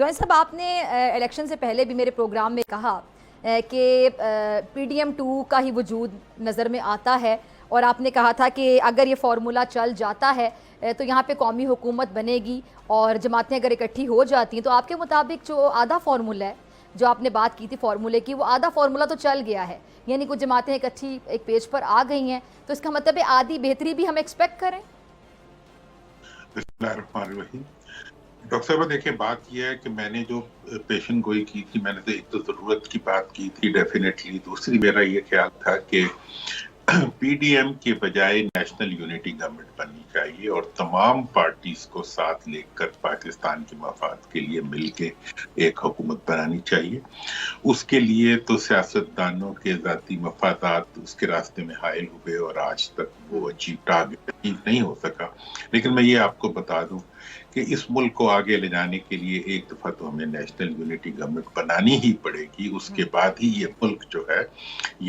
تو صاحب آپ نے الیکشن سے پہلے بھی میرے پروگرام میں کہا کہ پی ڈی ایم 2 کا ہی وجود نظر میں آتا ہے، اور آپ نے کہا تھا کہ اگر یہ فارمولا چل جاتا ہے تو یہاں پہ قومی حکومت بنے گی اور جماعتیں اگر اکٹھی ہو جاتی ہیں تو آپ کے مطابق جو آدھا فارمولا ہے جو آپ نے بات کی تھی فارمولے کی، وہ آدھا فارمولا تو چل گیا ہے، یعنی کچھ جماعتیں اکٹھی ایک پیج پر آ گئی ہیں، تو اس کا مطلب ہے آدھی بہتری بھی ہم ایکسپیکٹ کریں؟ بسم اللہ الرحمن الرحیم۔ ڈاکٹر صاحبہ دیکھیں، بات یہ ہے کہ میں نے جو پیشن گوئی کی تھی، میں نے تو ایک تو ضرورت کی بات کی تھی ڈیفینیٹلی، دوسری میرا یہ خیال تھا کہ پی ڈی ایم کے بجائے نیشنل یونٹی گورنمنٹ بننی چاہیے اور تمام پارٹیز کو ساتھ لے کر پاکستان کے مفاد کے لیے مل کے ایک حکومت بنانی چاہیے۔ اس کے لیے تو سیاستدانوں کے ذاتی مفادات اس کے راستے میں حائل ہوئے اور آج تک وہ ٹارگیٹ اچیو نہیں ہو سکا۔ لیکن میں یہ آپ کو بتا دوں کہ اس ملک کو آگے لے جانے کے لیے ایک دفعہ تو ہمیں نیشنل یونٹی گورنمنٹ بنانی ہی پڑے گی، اس کے بعد ہی یہ ملک جو ہے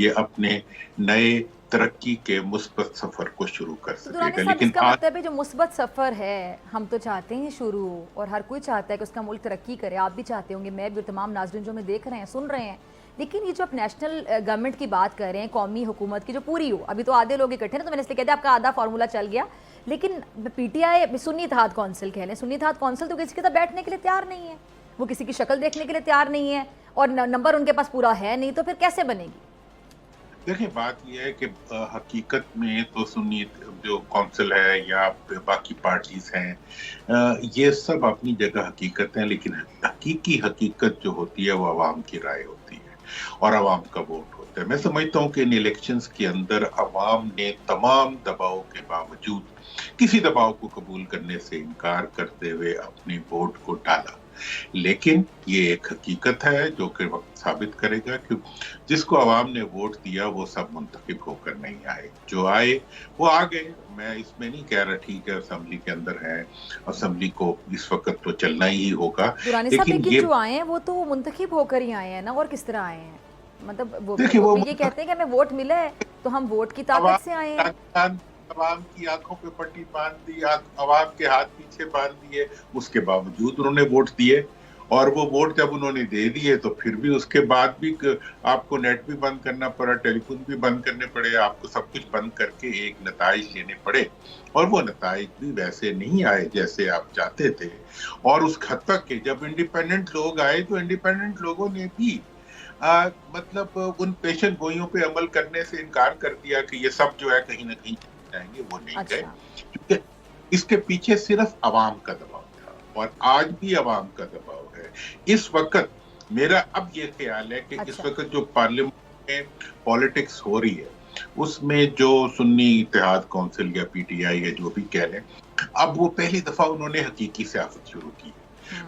یہ اپنے نئے ترقی کے مثبت سفر کو شروع کر سکے گا۔ لیکن اس کا مطلب ہے جو مثبت سفر ہے ہم تو چاہتے ہیں شروع، اور ہر کوئی چاہتا ہے کہ اس کا ملک ترقی کرے، آپ بھی چاہتے ہوں گے، میں بھی، تمام ناظرین جو ہمیں دیکھ رہے ہیں سن رہے ہیں، لیکن یہ جو آپ نیشنل گورنمنٹ کی بات کر رہے ہیں، قومی حکومت کی جو پوری ہو، ابھی تو آدھے لوگ اکٹھے ہیں، تو میں نے اس لیے کہتے ہیں آپ کا آدھا فارمولا چل گیا، لیکن پی ٹی آئی سنی اتحاد کونسل کہہ لیں، سنی اتحاد کونسل تو کسی کے ساتھ بیٹھنے کے لیے تیار نہیں ہے، وہ کسی کی شکل دیکھنے کے لیے تیار نہیں ہے، اور نمبر ان کے پاس پورا ہے نہیں، تو پھر کیسے بنے گی؟ دیکھیں، بات یہ ہے کہ حقیقت میں تو سنی جو کونسل ہے یا باقی پارٹیز ہیں، یہ سب اپنی جگہ حقیقت ہیں، لیکن حقیقی حقیقت جو ہوتی ہے وہ عوام کی رائے ہوتی ہے اور عوام کا ووٹ ہوتا ہے۔ میں سمجھتا ہوں کہ ان الیکشنز کے اندر عوام نے تمام دباؤ کے باوجود کسی دباؤ کو قبول کرنے سے انکار کرتے ہوئے اپنے ووٹ کو ڈالا، لیکن یہ ایک حقیقت ہے جو کہ وقت ثابت کرے گا کہ جس کو عوام نے ووٹ دیا وہ سب منتخب ہو کر نہیں آئے، جو آئے وہ آ گئے۔ میں اس میں نہیں کہہ رہا ٹھیک ہے اسمبلی کے اندر ہے، اسمبلی کو اس وقت تو چلنا ہی ہوگا، لیکن جو آئے ہیں وہ تو منتخب ہو کر ہی آئے ہیں نا، اور کس طرح آئے ہیں؟ مطلب وہ یہ کہتے ہیں کہ ہمیں ووٹ ملا ہے تو ہم ووٹ کی طاقت سے آئے ہیں۔ عوام کی آنکھوں پہ پٹی باندھ دی، عوام کے ہاتھ پیچھے باندھ دیے، اس کے باوجود انہوں نے ووٹ دیے، اور وہ ووٹ جب انہوں نے دے دیے تو پھر بھی اس کے بعد بھی آپ کو نیٹ بھی بند کرنا پڑا، ٹیلی فون بھی بند کرنے پڑے، آپ کو سب کچھ بند کر کے ایک نتائج لینے پڑے، اور وہ نتائج بھی ویسے نہیں آئے جیسے آپ چاہتے تھے۔ اور اس حد تک کہ جب انڈیپینڈنٹ لوگ آئے تو انڈیپینڈنٹ لوگوں نے بھی مطلب ان پیشن گوئیوں پہ عمل کرنے سے انکار کر دیا کہ یہ سب جو ہے کہیں نہ کہیں جائیں گے، وہ نہیں گئے، کیونکہ اس کے پیچھے صرف عوام کا دباؤ تھا، اور آج بھی عوام کا دباؤ ہے۔ اس وقت میرا اب یہ خیال ہے کہ اس وقت جو پارلیمنٹ میں پالیٹکس ہو رہی ہے اس میں جو سنی اتحاد کونسل یا پی ٹی آئی ہے جو بھی کہہ لیں، اب وہ پہلی دفعہ انہوں نے حقیقی سیاست شروع کی۔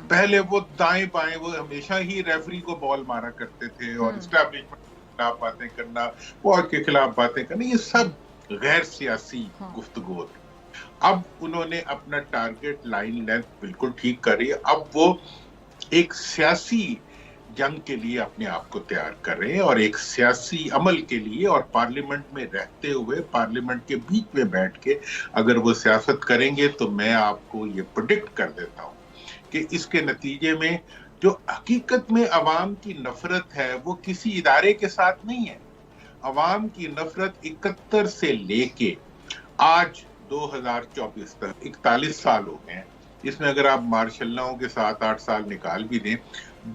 پہلے وہ دائیں بائیں وہ ہمیشہ ہی ریفری کو بال مارا کرتے تھے، اور اسٹیبلشمنٹ کے خلاف باتیں کرنا، فوج کے خلاف باتیں کرنا، یہ سب غیر سیاسی گفتگو تھی۔ اب انہوں نے اپنا ٹارگٹ لائن لینتھ بالکل ٹھیک کری، اب وہ ایک سیاسی جنگ کے لیے اپنے آپ کو تیار کر رہے ہیں، اور ایک سیاسی عمل کے لیے، اور پارلیمنٹ میں رہتے ہوئے، پارلیمنٹ کے بیچ میں بیٹھ کے اگر وہ سیاست کریں گے تو میں آپ کو یہ پریڈکٹ کر دیتا ہوں کہ اس کے نتیجے میں جو حقیقت میں عوام کی نفرت ہے وہ کسی ادارے کے ساتھ نہیں ہے۔ عوام کی نفرت 71 سے لے کے آج 2024 تک 41 سال ہو گئے ہیں، اس میں اگر آپ مارشل لاؤں کے 7-8 سال نکال بھی دیں،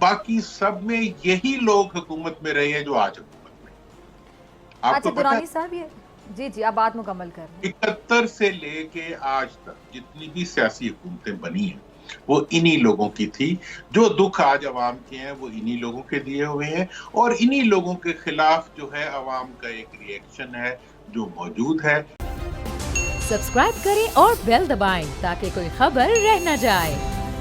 باقی سب میں یہی لوگ حکومت میں رہے ہیں جو آج حکومت میں۔ آپ کو پتہ ہے جی آپ بات مکمل کر رہے ہیں، 71 سے لے کے آج تک جتنی بھی سیاسی حکومتیں بنی ہیں وہ انہی لوگوں کی تھی۔ جو دکھ آج عوام کے ہیں وہ انہی لوگوں کے دیے ہوئے ہیں، اور انہی لوگوں کے خلاف جو ہے عوام کا ایک ری ایکشن ہے جو موجود ہے۔ سبسکرائب کریں اور بیل دبائیں تاکہ کوئی خبر رہ نہ جائے۔